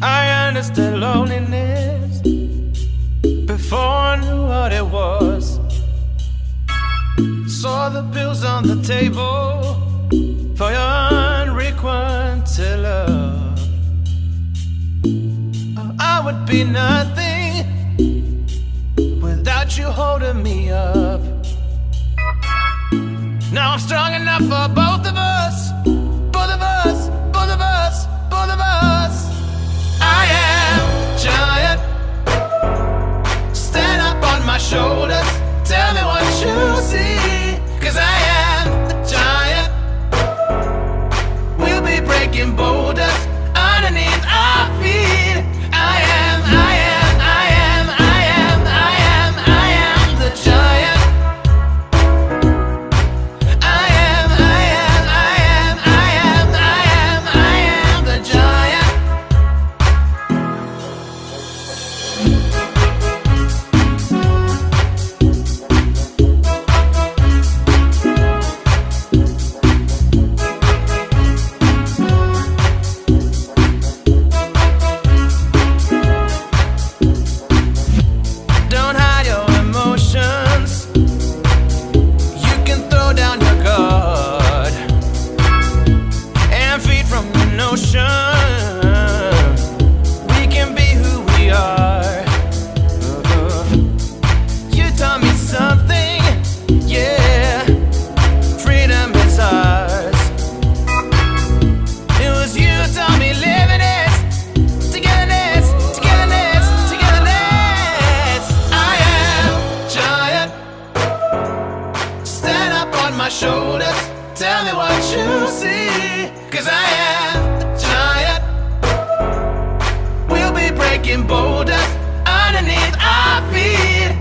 I understood loneliness before I knew what it was. Saw the bills on the table for your unrequited love. I would be nothing without you holding me up. Now I'm strong enough for both of us, both of us, both of us, both of us. I am giant. Stand up on my shoulders, tell me what you see. 'Cause I am the giant. We'll be breaking boulders underneath our feet. I am, I am, I am, I am, I am, I am the giant. I am, I am, I am, I am, I am, I am the giant. Don't hide your emotions. You can throw down your guard and feed from the notion we can be who we are. You taught me something, yeah. Freedom is ours. It was you who taught me living is togetherness, togetherness, togetherness. I am giant. Stand up on my shoulders, tell me what you see. 'Cause I am the giant. We'll be breaking boulders underneath our feet.